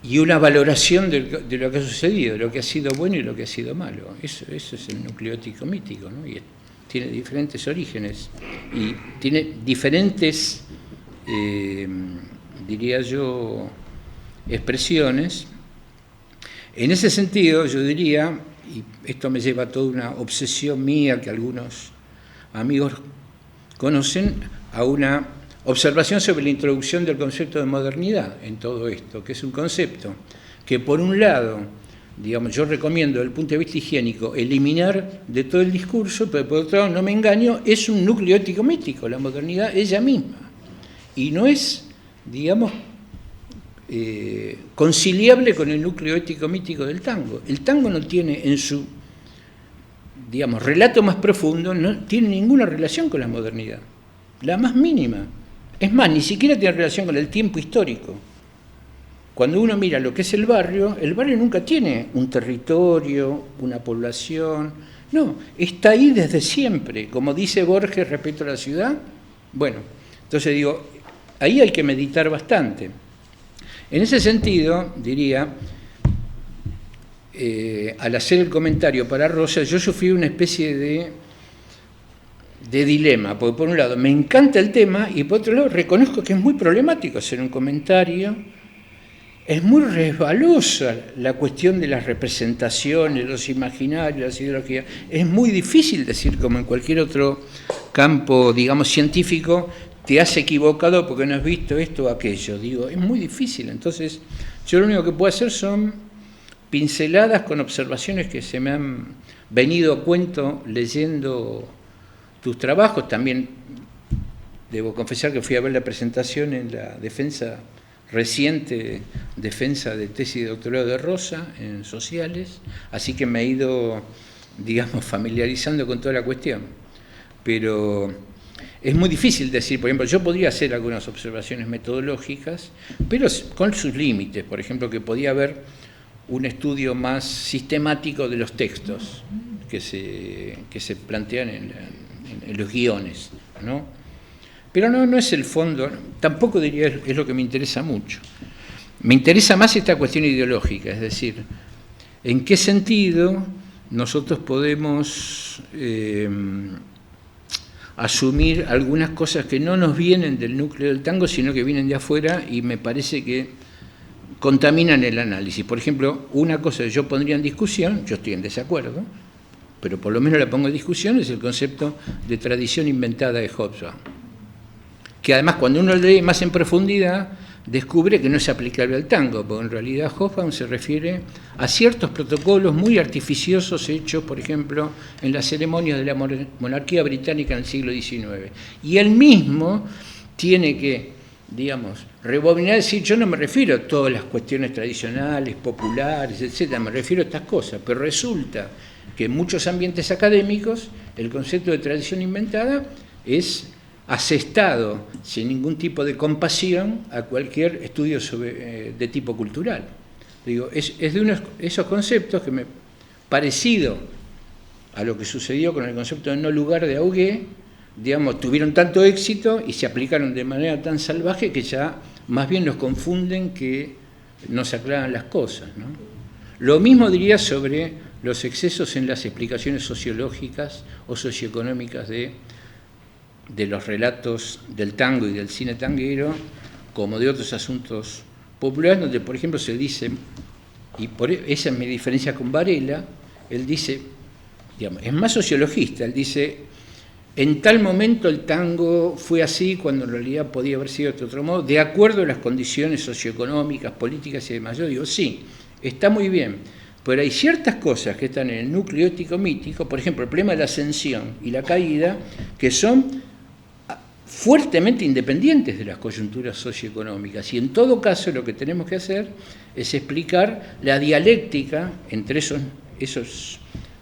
y una valoración de lo que ha sucedido, de lo que ha sido bueno y lo que ha sido malo. Eso es el núcleo ético-mítico, ¿no? Y tiene diferentes orígenes y tiene diferentes, diría yo, expresiones. En ese sentido, yo diría, y esto me lleva a toda una obsesión mía que algunos amigos conocen, a una observación sobre la introducción del concepto de modernidad en todo esto, que es un concepto que por un lado, digamos, yo recomiendo desde el punto de vista higiénico eliminar de todo el discurso, pero por otro lado, no me engaño, es un núcleo ético-mítico, la modernidad ella misma, y no es, digamos, conciliable con el núcleo ético-mítico del tango. El tango no tiene en su, digamos, relato más profundo, no tiene ninguna relación con la modernidad, la más mínima. Es más, ni siquiera tiene relación con el tiempo histórico. Cuando uno mira lo que es el barrio nunca tiene un territorio, una población, no, está ahí desde siempre, como dice Borges respecto a la ciudad. Bueno, entonces digo, ahí hay que meditar bastante. En ese sentido, diría, al hacer el comentario para Rosa, yo sufrí una especie de dilema, porque por un lado me encanta el tema y por otro lado reconozco que es muy problemático hacer un comentario, es muy resbalosa la cuestión de las representaciones, los imaginarios, las ideologías, es muy difícil decir, como en cualquier otro campo, digamos, científico, te has equivocado porque no has visto esto o aquello. Digo, es muy difícil. Entonces, yo lo único que puedo hacer son pinceladas con observaciones que se me han venido a cuento leyendo tus trabajos. También debo confesar que fui a ver la presentación en la reciente defensa de tesis de doctorado de Rosa en sociales, así que me he ido, digamos, familiarizando con toda la cuestión. Pero es muy difícil decir, por ejemplo, yo podría hacer algunas observaciones metodológicas, pero con sus límites. Por ejemplo, que podía haber un estudio más sistemático de los textos que se plantean en los guiones, ¿no? Pero no es el fondo, tampoco diría es lo que me interesa mucho. Me interesa más esta cuestión ideológica, es decir, en qué sentido nosotros podemos asumir algunas cosas que no nos vienen del núcleo del tango, sino que vienen de afuera y me parece que contaminan el análisis. Por ejemplo, una cosa que yo pondría en discusión, yo estoy en desacuerdo, pero por lo menos la pongo en discusión, es el concepto de tradición inventada de Hobsbawm, que además cuando uno lo lee más en profundidad descubre que no es aplicable al tango, porque en realidad Hobsbawm se refiere a ciertos protocolos muy artificiosos hechos, por ejemplo, en las ceremonias de la monarquía británica en el siglo XIX. Y él mismo tiene que, digamos, rebobinar y decir, yo no me refiero a todas las cuestiones tradicionales, populares, etcétera, me refiero a estas cosas, pero resulta que en muchos ambientes académicos el concepto de tradición inventada es asestado sin ningún tipo de compasión a cualquier estudio de tipo cultural. Digo, es de esos conceptos que me parecido a lo que sucedió con el concepto de no lugar de Augué, digamos, tuvieron tanto éxito y se aplicaron de manera tan salvaje que ya más bien los confunden que no se aclaran las cosas, ¿no? Lo mismo diría sobre los excesos en las explicaciones sociológicas o socioeconómicas de los relatos del tango y del cine tanguero, como de otros asuntos populares, donde, por ejemplo, se dice, y esa es mi diferencia con Varela, él dice, digamos, es más sociologista, él dice, en tal momento el tango fue así, cuando en realidad podía haber sido de otro modo, de acuerdo a las condiciones socioeconómicas, políticas y demás. Yo digo, sí, está muy bien, pero hay ciertas cosas que están en el núcleo ético-mítico, por ejemplo, el problema de la ascensión y la caída, que son fuertemente independientes de las coyunturas socioeconómicas. Y en todo caso lo que tenemos que hacer es explicar la dialéctica entre esos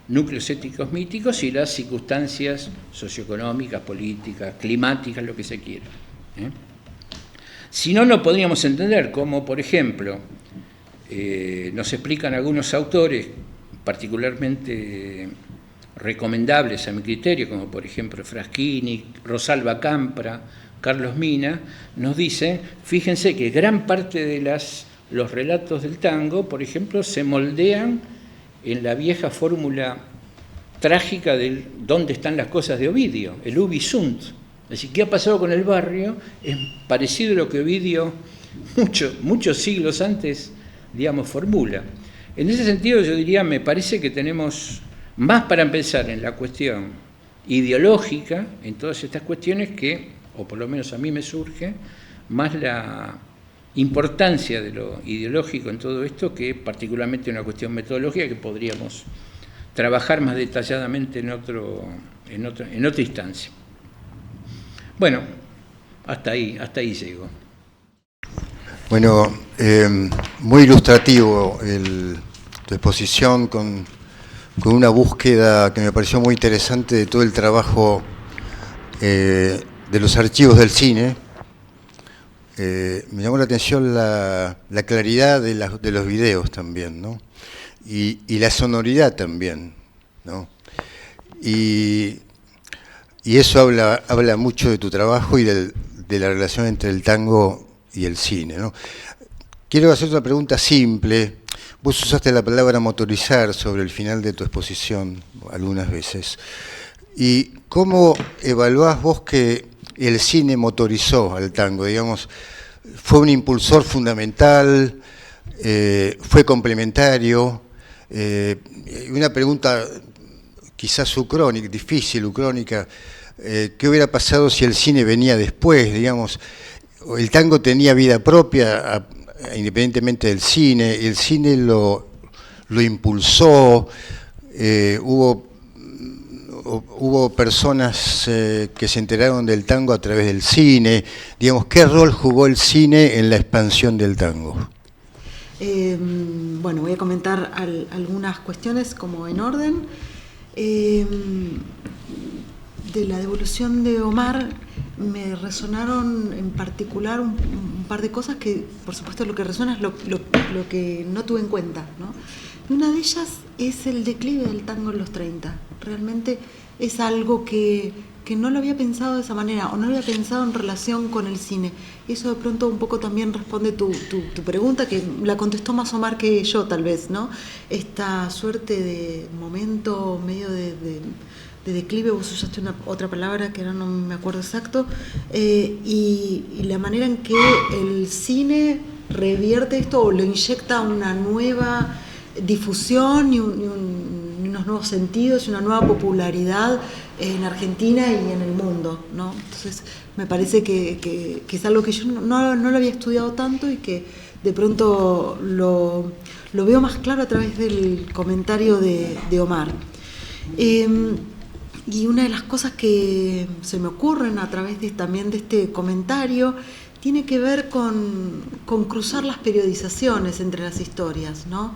núcleos éticos míticos y las circunstancias socioeconómicas, políticas, climáticas, lo que se quiera. Si no, no podríamos entender cómo, por ejemplo, nos explican algunos autores particularmente recomendables a mi criterio, como por ejemplo Fraschini, Rosalba Campra, Carlos Mina, nos dicen, fíjense que gran parte de los relatos del tango, por ejemplo, se moldean en la vieja fórmula trágica de dónde están las cosas de Ovidio, el ubi sunt. Es decir, ¿qué ha pasado con el barrio? Es parecido a lo que Ovidio muchos siglos antes, digamos, formula. En ese sentido, yo diría, me parece que tenemos más para empezar en la cuestión ideológica, en todas estas cuestiones que, o por lo menos a mí me surge, más la importancia de lo ideológico en todo esto que particularmente una cuestión metodológica que podríamos trabajar más detalladamente en otra instancia. Bueno, hasta ahí llego. Bueno, muy ilustrativo tu exposición con una búsqueda que me pareció muy interesante de todo el trabajo de los archivos del cine. Me llamó la atención la claridad de los videos también, ¿no? Y la sonoridad también, ¿no? Y eso habla mucho de tu trabajo y de la relación entre el tango y el cine, ¿no? Quiero hacer una pregunta simple. Vos usaste la palabra motorizar sobre el final de tu exposición algunas veces. ¿Y cómo evaluás vos que el cine motorizó al tango? Digamos, ¿fue un impulsor fundamental? ¿Fue complementario? Una pregunta quizás ucrónica, difícil, ucrónica. ¿Qué hubiera pasado si el cine venía después? Digamos, el tango tenía vida propia, independientemente del cine. El cine lo impulsó. Hubo personas que se enteraron del tango a través del cine. Digamos, ¿qué rol jugó el cine en la expansión del tango? Bueno, voy a comentar algunas cuestiones como en orden. De la devolución de Omar me resonaron en particular un par de cosas que, por supuesto, lo que resuena es lo que no tuve en cuenta, ¿no? Y una de ellas es el declive del tango en los 30. Realmente es algo que no lo había pensado de esa manera, o no lo había pensado en relación con el cine. Eso de pronto un poco también responde tu pregunta, que la contestó más Omar que yo, tal vez, ¿no? Esta suerte de momento medio de declive, vos usaste otra palabra que ahora no me acuerdo exacto, y la manera en que el cine revierte esto o lo inyecta una nueva difusión y unos nuevos sentidos y una nueva popularidad en Argentina y en el mundo, ¿no? Entonces me parece que es algo que yo no lo había estudiado tanto y que de pronto lo veo más claro a través del comentario de Omar. Y una de las cosas que se me ocurren a través también de este comentario tiene que ver con cruzar las periodizaciones entre las historias, ¿no?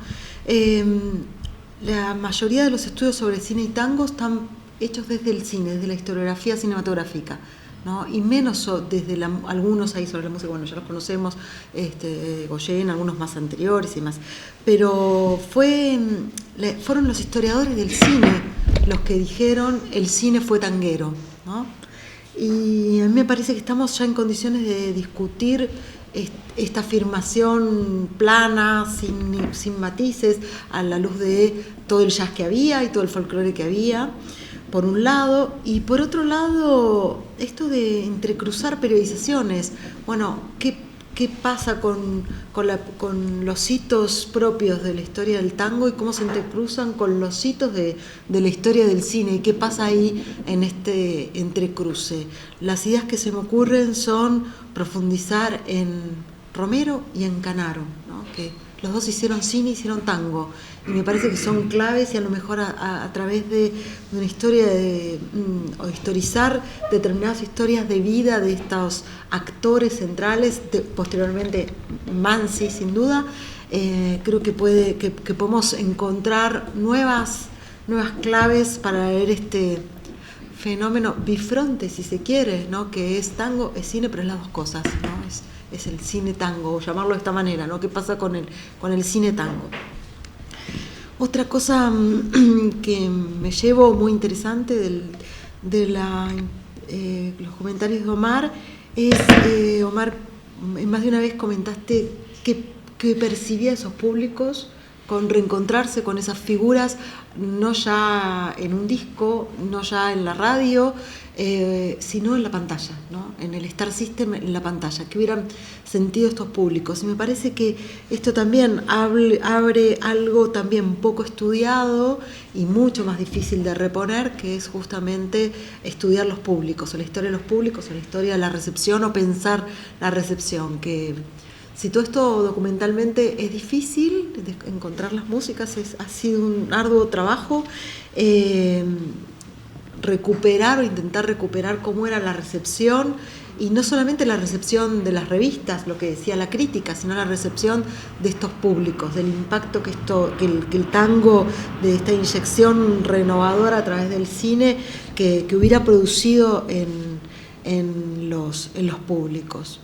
La mayoría de los estudios sobre cine y tango están hechos desde el cine, desde la historiografía cinematográfica, ¿no? Y menos desde algunos ahí sobre la música, bueno, ya los conocemos, Goyen, algunos más anteriores y demás, pero fueron los historiadores del cine los que dijeron el cine fue tanguero, ¿no? Y a mí me parece que estamos ya en condiciones de discutir esta afirmación plana, sin matices, a la luz de todo el jazz que había y todo el folclore que había, por un lado, y por otro lado, esto de entrecruzar periodizaciones. Bueno, ¿qué pasa con los hitos propios de la historia del tango y cómo se entrecruzan con los hitos de la historia del cine? ¿Y qué pasa ahí en este entrecruce? Las ideas que se me ocurren son profundizar en Romero y en Canaro, ¿no? Que los dos hicieron cine, hicieron tango, y me parece que son claves, y a lo mejor a través de una historia o historizar determinadas historias de vida de estos actores centrales, posteriormente Mansi sin duda, creo que podemos encontrar nuevas claves para ver este fenómeno bifronte, si se quiere, ¿no? Que es tango, es cine, pero es las dos cosas, ¿no? Es el cine tango, o llamarlo de esta manera, ¿no? ¿Qué pasa con el cine tango? Otra cosa que me llevo muy interesante de los comentarios de Omar es, Omar, más de una vez comentaste que percibía esos públicos con reencontrarse con esas figuras, no ya en un disco, no ya en la radio, sino en la pantalla, ¿no? En el Star System, en la pantalla, que hubieran sentido estos públicos. Y me parece que esto también abre algo también poco estudiado y mucho más difícil de reponer, que es justamente estudiar los públicos, o la historia de los públicos, o la historia de la recepción, o pensar la recepción, que si todo esto documentalmente es difícil, encontrar las músicas ha sido un arduo trabajo, recuperar o intentar recuperar cómo era la recepción, y no solamente la recepción de las revistas, lo que decía la crítica, sino la recepción de estos públicos, del impacto que el tango, de esta inyección renovadora a través del cine, que hubiera producido en los públicos.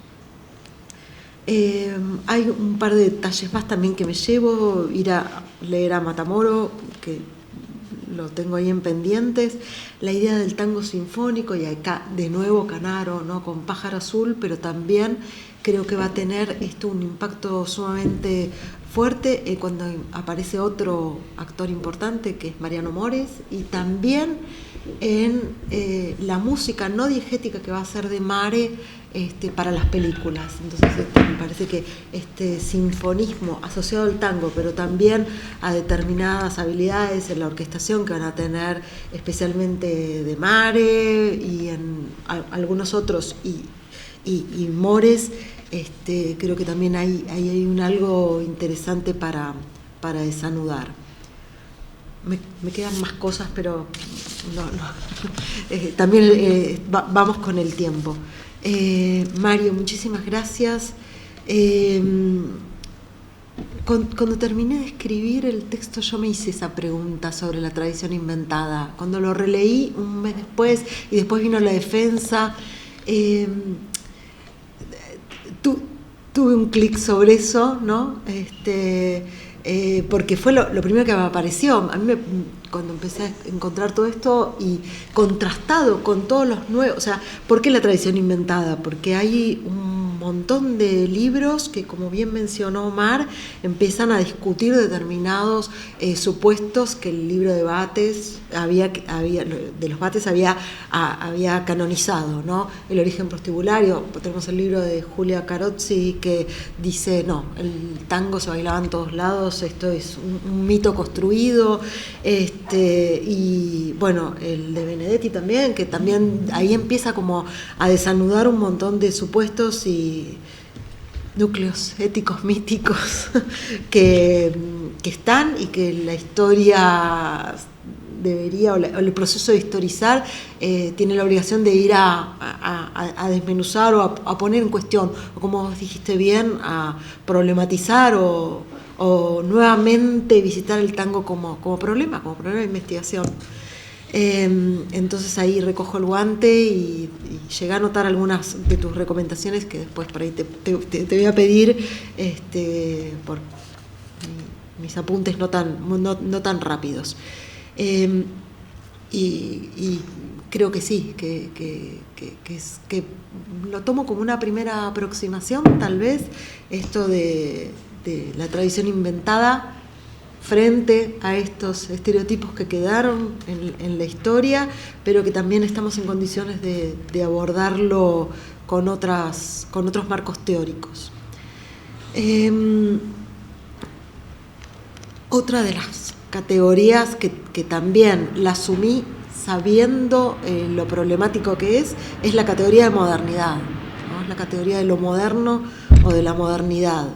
Hay un par de detalles más también que me llevo, ir a leer a Matamoro, que lo tengo ahí en pendientes, la idea del tango sinfónico, y acá de nuevo Canaro, ¿no? Con Pájaro Azul, pero también creo que va a tener esto un impacto sumamente fuerte cuando aparece otro actor importante, que es Mariano Mores, y también en la música no diegética que va a ser de Mare para las películas. Entonces me parece que este sinfonismo asociado al tango, pero también a determinadas habilidades en la orquestación que van a tener especialmente de Mare y en algunos otros, y Mores, creo que también hay un algo interesante para desanudar. Me quedan más cosas, pero no. También vamos con el tiempo. Mario, muchísimas gracias. Cuando terminé de escribir el texto, yo me hice esa pregunta sobre la tradición inventada. Cuando lo releí un mes después, y después vino la defensa, tuve un clic sobre eso, ¿no? Porque fue lo primero que me apareció. A mí cuando empecé a encontrar todo esto y contrastado con todos los nuevos, o sea, ¿por qué la tradición inventada? Porque hay un montón de libros que, como bien mencionó Omar, empiezan a discutir determinados supuestos que el libro de Bates había canonizado, ¿no? El origen prostibulario. Tenemos el libro de Julia Carozzi que dice, no, el tango se bailaba en todos lados, esto es un mito construido, y bueno, el de Benedetti también, que también ahí empieza como a desanudar un montón de supuestos y núcleos éticos míticos que están, y que la historia debería, o el proceso de historizar, tiene la obligación de ir a desmenuzar o a poner en cuestión, o como dijiste bien, a problematizar o nuevamente visitar el tango como problema de investigación. Entonces ahí recojo el guante y llegué a anotar algunas de tus recomendaciones, que después por ahí te voy a pedir por mis apuntes no tan rápidos. Y creo que sí, que lo tomo como una primera aproximación, tal vez, esto de la tradición inventada frente a estos estereotipos que quedaron en la historia, pero que también estamos en condiciones de abordarlo con otros marcos teóricos. Otra de las categorías que también la asumí sabiendo lo problemático que es la categoría de modernidad, ¿no? Es la categoría de lo moderno o de la modernidad,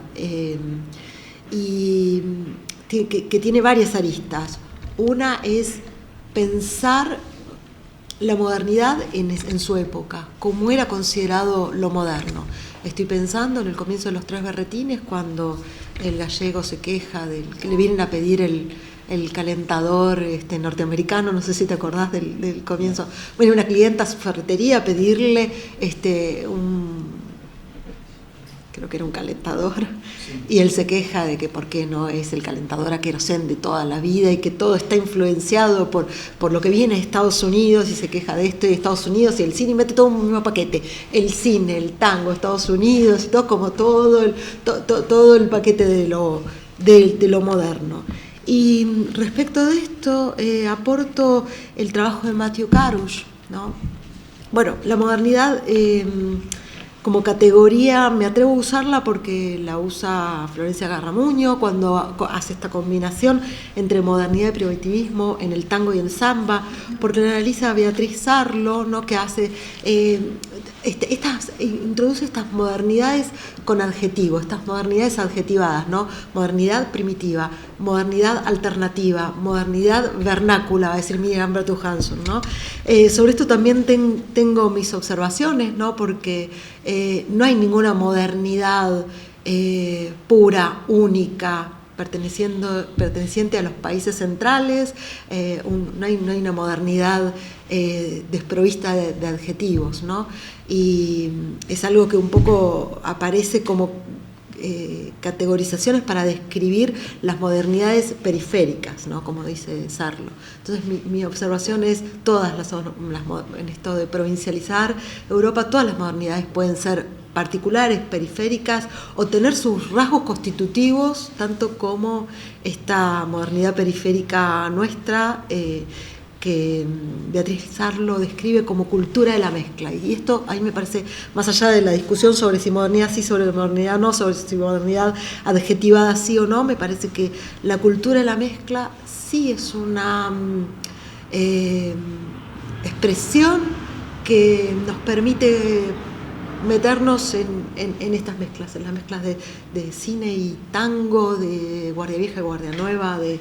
y que tiene varias aristas. Una es pensar la modernidad en su época, cómo era considerado lo moderno. Estoy pensando en el comienzo de Los Tres Berretines, cuando el gallego se queja que le vienen a pedir el calentador norteamericano, no sé si te acordás del comienzo. Bueno, una clienta a su ferretería a pedirle creo que era un calentador, sí. Y él se queja de que por qué no es el calentador a querosén de toda la vida, y que todo está influenciado por lo que viene de Estados Unidos, y se queja de esto y de Estados Unidos, y el cine mete todo en un mismo paquete, el cine, el tango, Estados Unidos, y todo como todo el paquete de lo de lo moderno. Y respecto de esto, aporto el trabajo de Matthew Karush, ¿no? Bueno, la modernidad como categoría me atrevo a usarla porque la usa Florencia Garramuño cuando hace esta combinación entre modernidad y primitivismo en el tango y el samba, porque la analiza Beatriz Sarlo, ¿no? Que hace introduce estas modernidades con adjetivos, estas modernidades adjetivadas, ¿no? Modernidad primitiva, modernidad alternativa, modernidad vernácula, va a decir Miguel Ambrato Hanson, ¿no? Sobre esto también tengo mis observaciones, ¿no? Porque no hay ninguna modernidad pura, única, perteneciente a los países centrales, no hay una modernidad desprovista de adjetivos, ¿no? Y es algo que un poco aparece como categorizaciones para describir las modernidades periféricas, ¿no? Como dice Sarlo. Entonces mi observación es en esto de provincializar Europa, todas las modernidades pueden ser particulares, periféricas, o tener sus rasgos constitutivos, tanto como esta modernidad periférica nuestra, que Beatriz Sarlo describe como cultura de la mezcla. Y esto a mí me parece, más allá de la discusión sobre si modernidad sí, sobre modernidad no, sobre si modernidad adjetivada sí o no, me parece que la cultura de la mezcla sí es una expresión que nos permite meternos en estas mezclas, en las mezclas de cine y tango, de Guardia Vieja y Guardia Nueva, de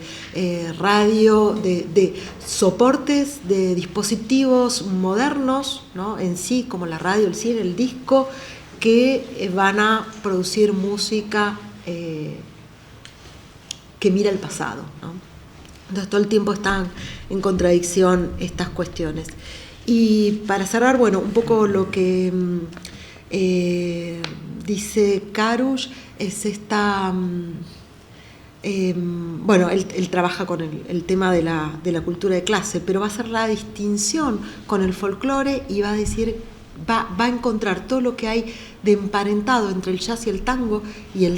radio, de soportes, de dispositivos modernos, ¿no? En sí, como la radio, el cine, el disco, que van a producir música que mira el pasado, ¿no? Entonces todo el tiempo están en contradicción estas cuestiones. Y para cerrar, bueno, un poco lo que dice Karush es esta, bueno, él trabaja con el tema de la cultura de clase, pero va a hacer la distinción con el folclore y va a decir, va a encontrar todo lo que hay de emparentado entre el jazz y el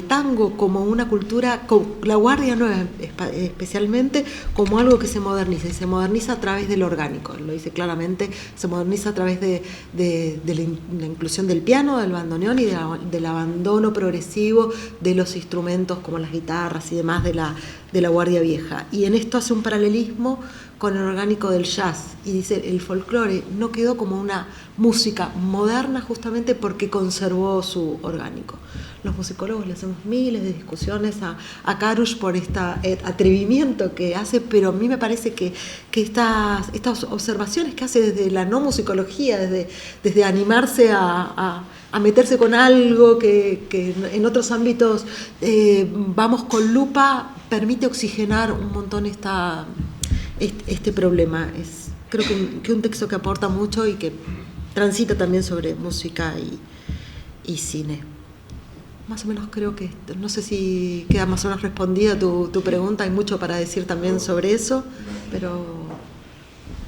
tango como una cultura, la Guardia Nueva especialmente, como algo que se moderniza, y se moderniza a través del orgánico, lo dice claramente, se moderniza a través de la inclusión del piano, del bandoneón y del abandono progresivo de los instrumentos como las guitarras y demás de la Guardia Vieja. Y en esto hace un paralelismo con el orgánico del jazz, y dice, el folclore no quedó como una música moderna justamente porque conservó su orgánico. Los musicólogos le hacemos miles de discusiones a Karush por este atrevimiento que hace, pero a mí me parece que estas observaciones que hace desde la no musicología, desde animarse a meterse con algo que en otros ámbitos vamos con lupa, permite oxigenar un montón este problema. Es creo que un texto que aporta mucho y que transita también sobre música y cine. Más o menos creo que, no sé si queda más o menos respondida tu pregunta, hay mucho para decir también sobre eso, pero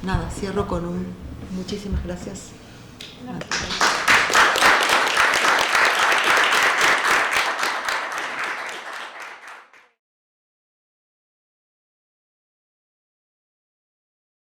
nada, cierro con muchísimas gracias.